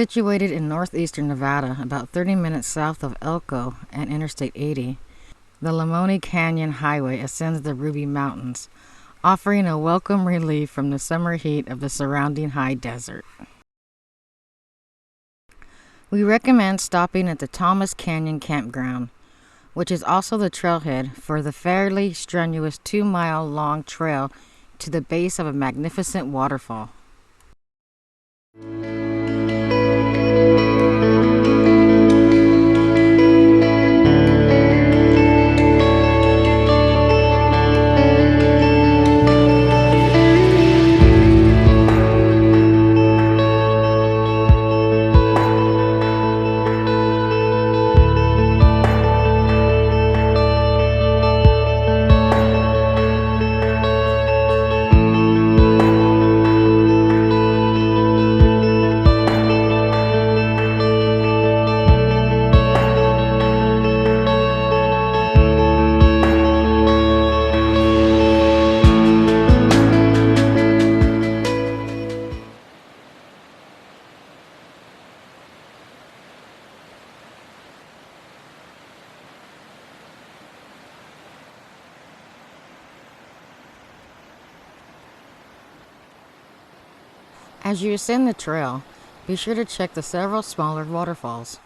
Situated in northeastern Nevada, about 30 minutes south of Elko and Interstate 80, the Lamoille Canyon Highway ascends the Ruby Mountains, offering a welcome relief from the summer heat of the surrounding high desert. We recommend stopping at the Thomas Canyon Campground, which is also the trailhead for the fairly strenuous 2-mile-long trail to the base of a magnificent waterfall. As you ascend the trail, be sure to check the several smaller waterfalls.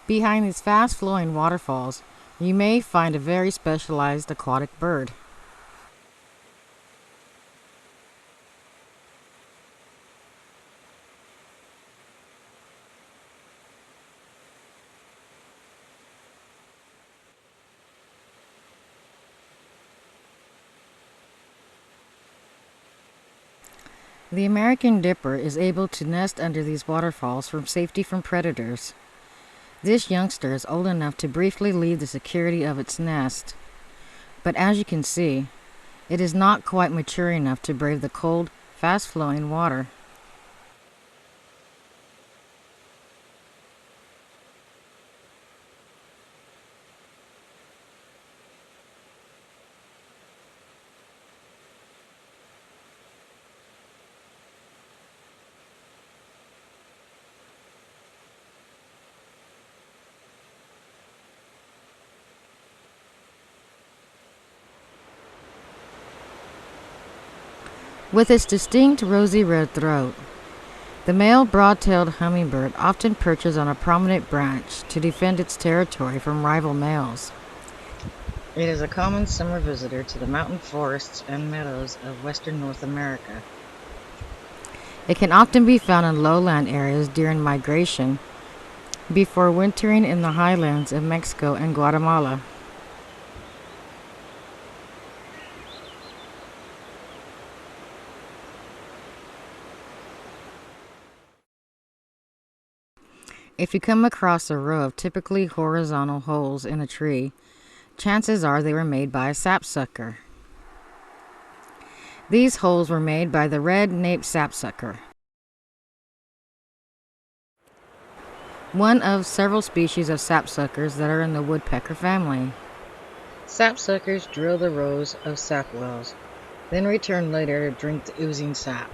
Behind these fast-flowing waterfalls, you may find a very specialized aquatic bird. The American dipper is able to nest under these waterfalls for safety from predators. This youngster is old enough to briefly leave the security of its nest, but as you can see, it is not quite mature enough to brave the cold, fast-flowing water. With its distinct rosy red throat, the male broad-tailed hummingbird often perches on a prominent branch to defend its territory from rival males. It is a common summer visitor to the mountain forests and meadows of western North America. It can often be found in lowland areas during migration before wintering in the highlands of Mexico and Guatemala. If you come across a row of typically horizontal holes in a tree, chances are they were made by a sapsucker. These holes were made by the red-naped sapsucker, one of several species of sapsuckers that are in the woodpecker family. Sapsuckers drill the rows of sap wells, then return later to drink the oozing sap.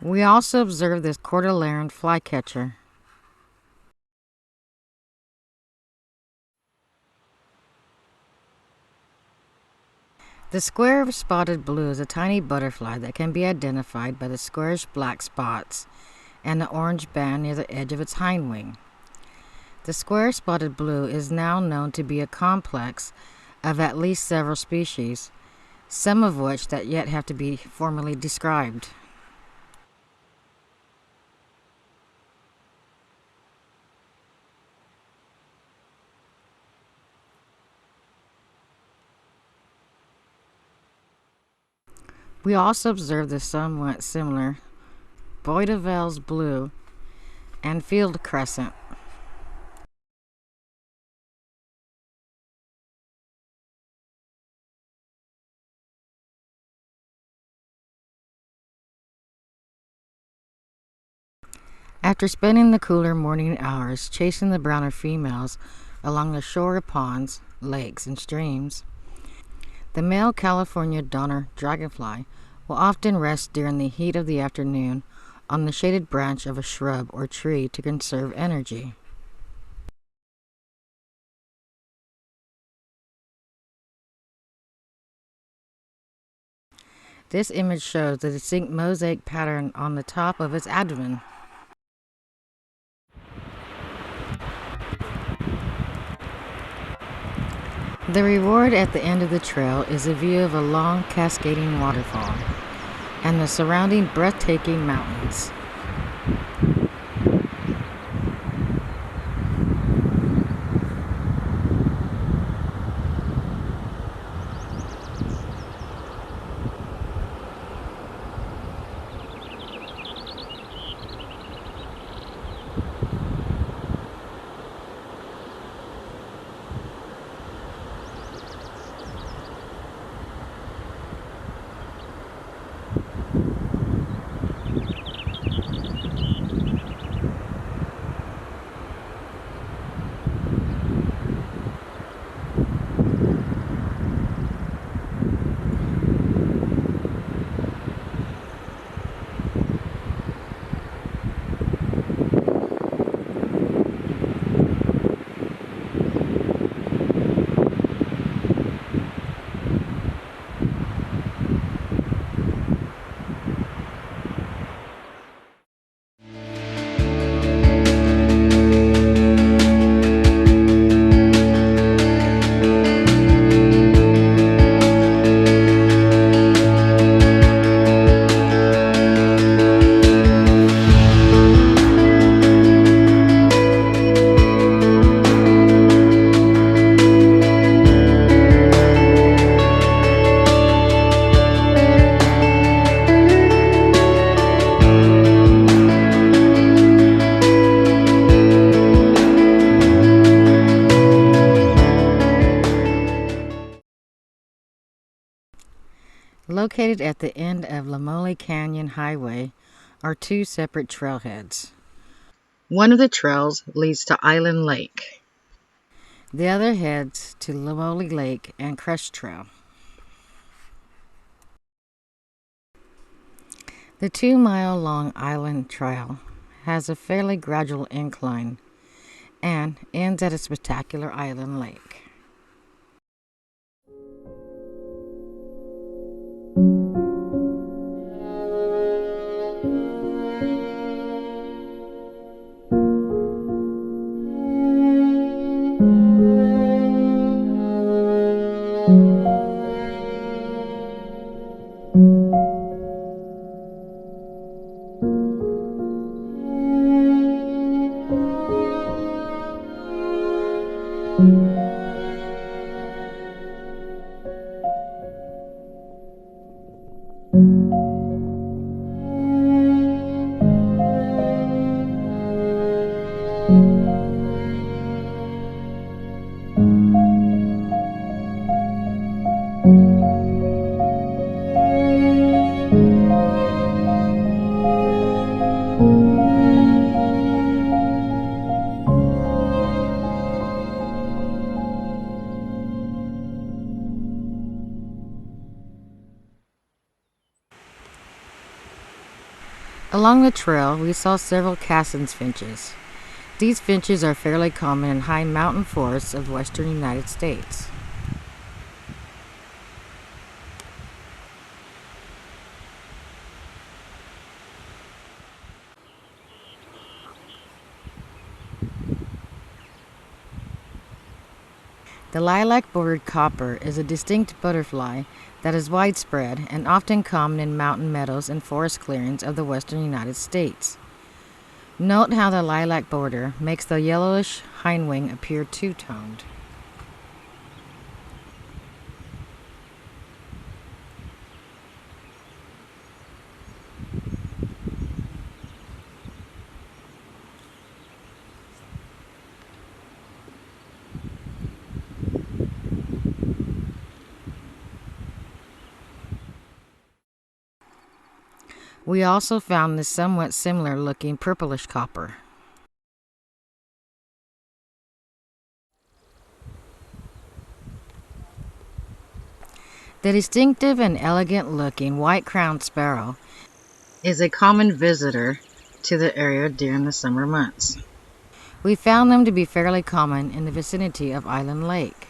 We also observe this cordyceran flycatcher. The square spotted blue is a tiny butterfly that can be identified by the squarish black spots and the orange band near the edge of its hind wing. The square spotted blue is now known to be a complex of at least several species, some of which that yet have to be formally described. We also observe the somewhat similar Bois de Vels blue, and field crescent. After spending the cooler morning hours chasing the browner females along the shore of ponds, lakes, and streams, the male California donner dragonfly will often rest during the heat of the afternoon on the shaded branch of a shrub or tree to conserve energy. This image shows the distinct mosaic pattern on the top of its Adven. The reward at the end of the trail is a view of a long cascading waterfall and the surrounding breathtaking mountains. Located at the end of Lamoille Canyon Highway are two separate trailheads. One of the trails leads to Island Lake. The other heads to Lamoille Lake and Crest Trail. The 2-mile-long island trail has a fairly gradual incline and ends at a spectacular island lake. Along the trail, we saw several Cassin's finches. These finches are fairly common in high mountain forests of the western United States. The lilac-bordered copper is a distinct butterfly that is widespread and often common in mountain meadows and forest clearings of the western United States. Note how the lilac border makes the yellowish hindwing appear two-toned. We also found this somewhat similar looking purplish copper. The distinctive and elegant looking white-crowned sparrow is a common visitor to the area during the summer months. We found them to be fairly common in the vicinity of Island Lake.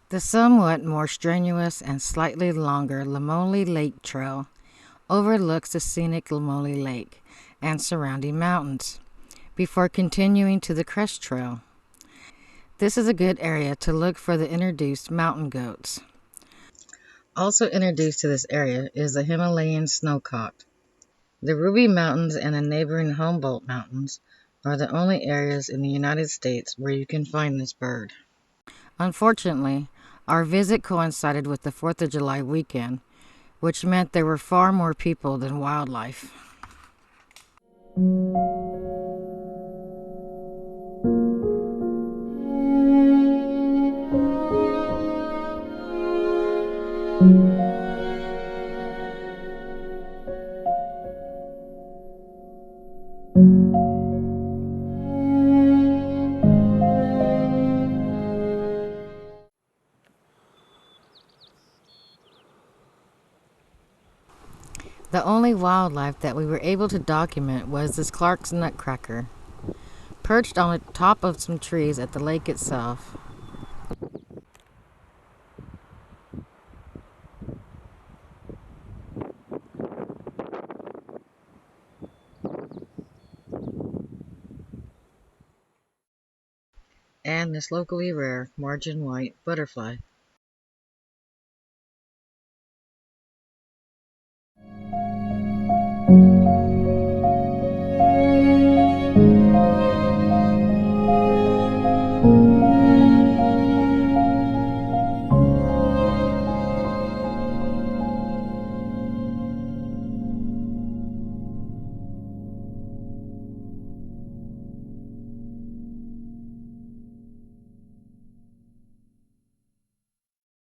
The somewhat more strenuous and slightly longer Lamoille Lake Trail overlooks the scenic Lamoille Lake and surrounding mountains before continuing to the Crest Trail. This is a good area to look for the introduced mountain goats. Also introduced to this area is the Himalayan snowcock. The Ruby Mountains and the neighboring Humboldt Mountains are the only areas in the United States where you can find this bird. Unfortunately, our visit coincided with the 4th of July weekend, which meant there were far more people than wildlife. The only wildlife that we were able to document was this Clark's nutcracker, perched on the top of some trees at the lake itself. And this locally rare margin white butterfly.